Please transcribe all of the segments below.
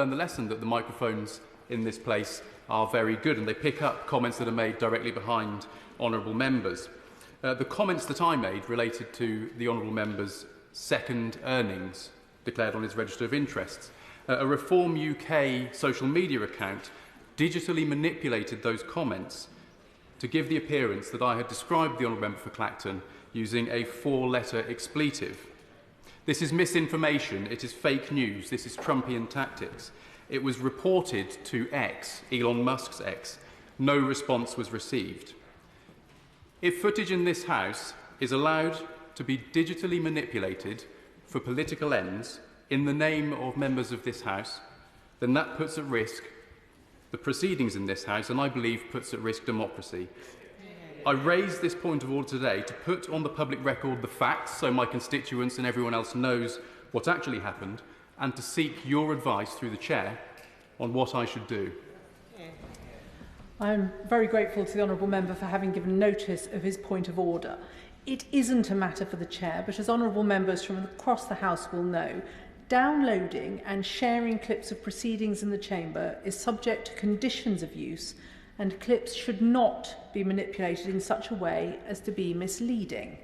learn the lesson that the microphones in this place are very good and they pick up comments that are made directly behind honourable members. The comments that I made related to the honourable member's second earnings declared on his register of interests. A Reform UK social media account digitally manipulated those comments to give the appearance that I had described the honourable member for Clacton using a 4-letter expletive. This is misinformation, it is fake news, this is Trumpian tactics. It was reported to X, Elon Musk's X. No response was received. If footage in this House is allowed to be digitally manipulated for political ends in the name of members of this House, then that puts at risk the proceedings in this House and I believe puts at risk democracy. I raise this point of order today to put on the public record the facts so my constituents and everyone else knows what actually happened and to seek your advice through the Chair on what I should do. I'm very grateful to the honourable member for having given notice of his point of order. It isn't a matter for the Chair, but as honourable members from across the House will know, downloading and sharing clips of proceedings in the Chamber is subject to conditions of use, and clips should not be manipulated in such a way as to be misleading.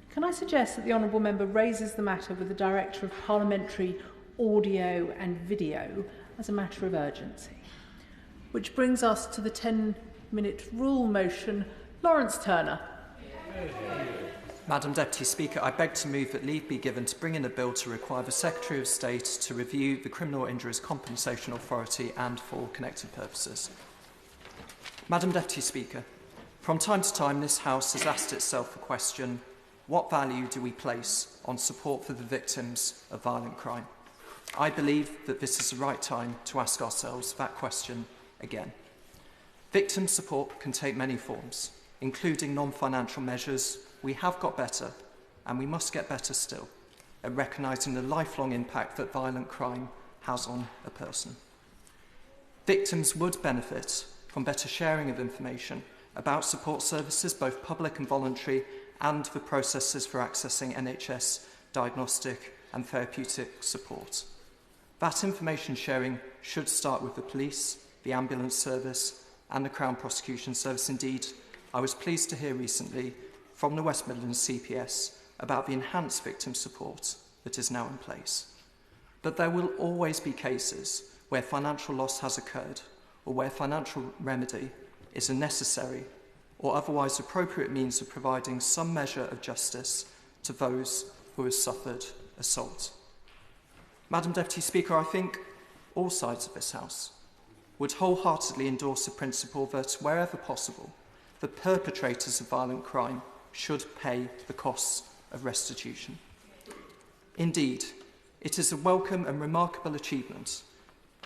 Can I suggest that the honourable member raises the matter with the Director of Parliamentary Audio and Video as a matter of urgency? Which brings us to the 10-minute rule motion. Lawrence Turner. Madam Deputy Speaker, I beg to move that leave be given to bring in a bill to require the Secretary of State to review the Criminal Injuries Compensation Authority and for connected purposes. Madam Deputy Speaker, from time to time this House has asked itself the question, what value do we place on support for the victims of violent crime? I believe that this is the right time to ask ourselves that question again. Victim support can take many forms, including non-financial measures. We have got better, and we must get better still, at recognising the lifelong impact that violent crime has on a person. Victims would benefit from better sharing of information about support services, both public and voluntary, and the processes for accessing NHS diagnostic and therapeutic support. That information sharing should start with the police, the ambulance service, and the Crown Prosecution Service. Indeed, I was pleased to hear recently from the West Midlands CPS about the enhanced victim support that is now in place. But there will always be cases where financial loss has occurred or where financial remedy is a necessary or otherwise appropriate means of providing some measure of justice to those who have suffered assault. Madam Deputy Speaker, I think all sides of this House would wholeheartedly endorse the principle that, wherever possible, the perpetrators of violent crime should pay the costs of restitution. Indeed, it is a welcome and remarkable achievement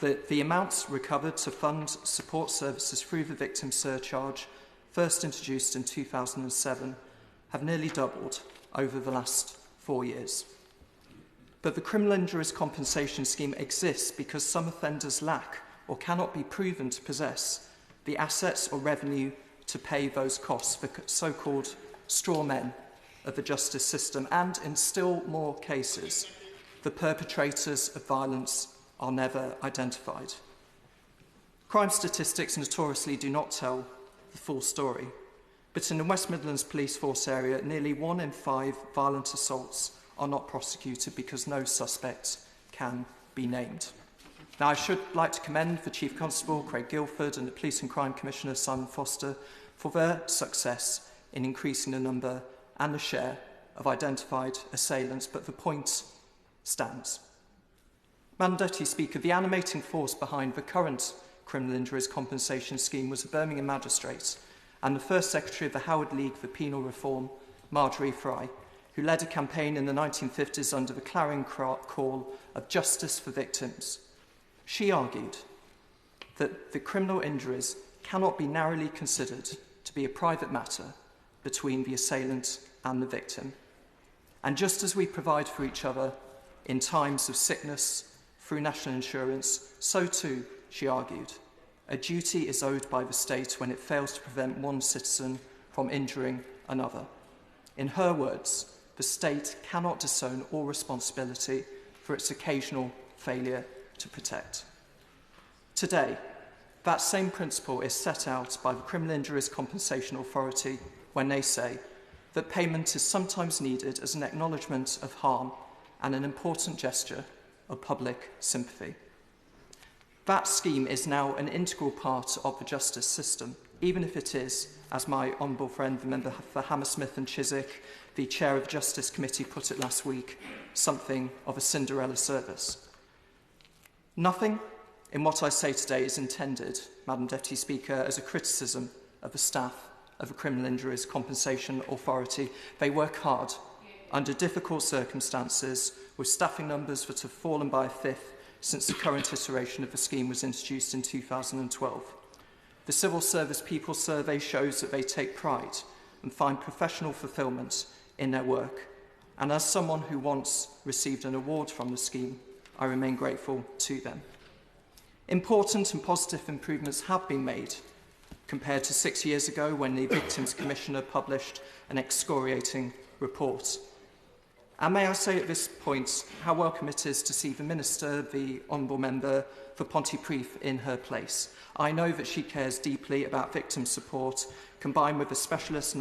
that the amounts recovered to fund support services through the victim surcharge, first introduced in 2007, have nearly doubled over the last 4 years. But the Criminal Injuries Compensation Scheme exists because some offenders lack or cannot be proven to possess the assets or revenue to pay those costs, the so-called straw men of the justice system, and in still more cases, the perpetrators of violence are never identified. Crime statistics notoriously do not tell the full story, but in the West Midlands Police Force area, nearly 1 in 5 violent assaults are not prosecuted because no suspect can be named. Now, I should like to commend the Chief Constable, Craig Guilford, and the Police and Crime Commissioner, Simon Foster, for their success in increasing the number and the share of identified assailants, but the point stands. Madam Deputy Speaker, the animating force behind the current Criminal Injuries Compensation Scheme was a Birmingham magistrate and the first Secretary of the Howard League for Penal Reform, Marjorie Fry, who led a campaign in the 1950s under the clarion call of justice for victims. She argued that the criminal injuries cannot be narrowly considered to be a private matter between the assailant and the victim. And just as we provide for each other in times of sickness through national insurance, so too, she argued, a duty is owed by the state when it fails to prevent one citizen from injuring another. In her words, the state cannot disown all responsibility for its occasional failure to protect. Today, that same principle is set out by the Criminal Injuries Compensation Authority when they say that payment is sometimes needed as an acknowledgement of harm and an important gesture of public sympathy. That scheme is now an integral part of the justice system, even if it is, as my honourable friend, the member for Hammersmith and Chiswick, the chair of the Justice Committee, put it last week, something of a Cinderella service. Nothing in what I say today is intended, Madam Deputy Speaker, as a criticism of the staff of the Criminal Injuries Compensation Authority. They work hard under difficult circumstances with staffing numbers that have fallen by a fifth since the current iteration of the scheme was introduced in 2012. The Civil Service People Survey shows that they take pride and find professional fulfilment in their work. And as someone who once received an award from the scheme, I remain grateful to them. Important and positive improvements have been made compared to 6 years ago when the Victims Commissioner published an excoriating report. And may I say at this point how welcome it is to see the Minister, the Honourable Member for Pontypridd, in her place. I know that she cares deeply about victim support, combined with a specialist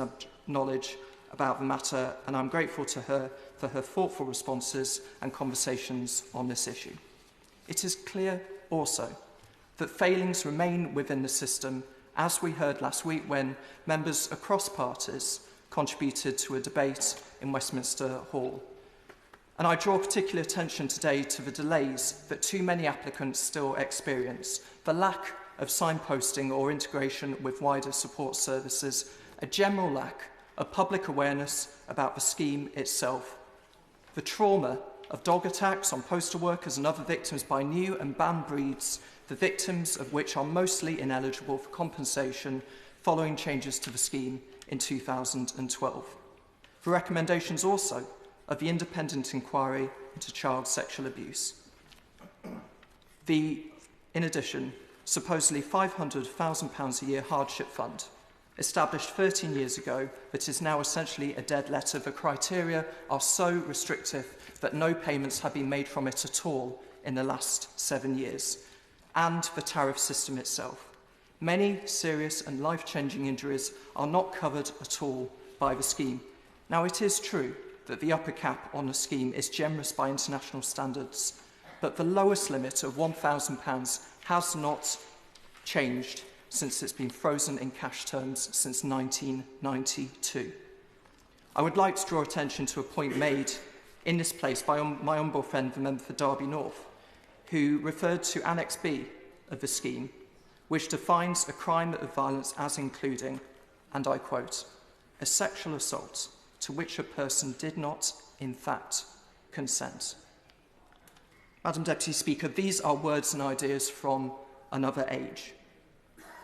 knowledge about the matter, and I'm grateful to her for her thoughtful responses and conversations on this issue. It is clear also that failings remain within the system, as we heard last week when members across parties contributed to a debate in Westminster Hall. And I draw particular attention today to the delays that too many applicants still experience, the lack of signposting or integration with wider support services, a general lack of public awareness about the scheme itself, the trauma of dog attacks on postal workers and other victims by new and banned breeds, the victims of which are mostly ineligible for compensation following changes to the scheme in 2012. The recommendations also of the independent inquiry into child sexual abuse. In addition, supposedly £500,000 a year hardship fund, established 13 years ago, that is now essentially a dead letter. The criteria are so restrictive that no payments have been made from it at all in the last 7 years. And the tariff system itself. Many serious and life-changing injuries are not covered at all by the scheme. Now, it is true that the upper cap on the scheme is generous by international standards, but the lowest limit of £1,000 has not changed since it's been frozen in cash terms since 1992. I would like to draw attention to a point made in this place by my honourable friend, the member for Derby North, who referred to Annex B of the scheme, which defines a crime of violence as including, and I quote, a sexual assault to which a person did not, in fact, consent. Madam Deputy Speaker, these are words and ideas from another age.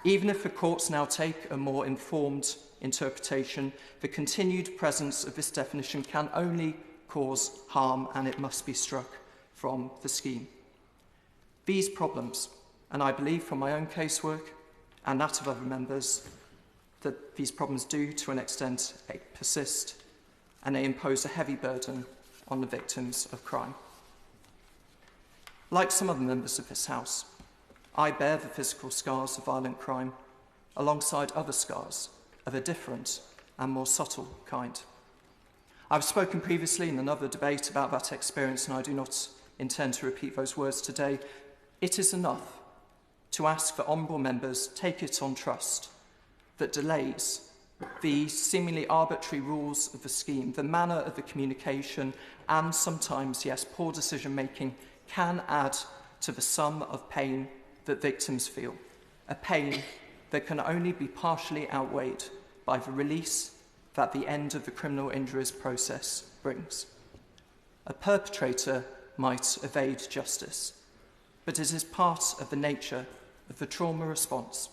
Even if the courts now take a more informed interpretation, the continued presence of this definition can only cause harm, and it must be struck from the scheme. These problems, and I believe from my own casework and that of other members, that these problems do, to an extent, persist, and they impose a heavy burden on the victims of crime. Like some other members of this House, I bear the physical scars of violent crime alongside other scars of a different and more subtle kind. I've spoken previously in another debate about that experience, and I do not intend to repeat those words today. It is enough to ask that honourable members take it on trust that delays, the seemingly arbitrary rules of the scheme, the manner of the communication, and sometimes, yes, poor decision-making can add to the sum of pain that victims feel, a pain that can only be partially outweighed by the release that the end of the criminal injuries process brings. A perpetrator might evade justice, but it is part of the nature of the trauma response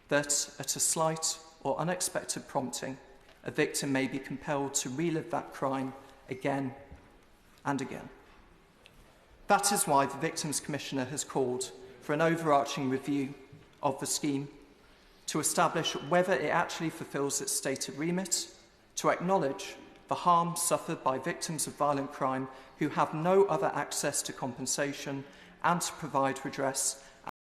that, at a slight or unexpected prompting, a victim may be compelled to relive that crime again and again. That is why the Victims Commissioner has called for an overarching review of the scheme to establish whether it actually fulfills its stated remit, to acknowledge the harm suffered by victims of violent crime who have no other access to compensation, and to provide redress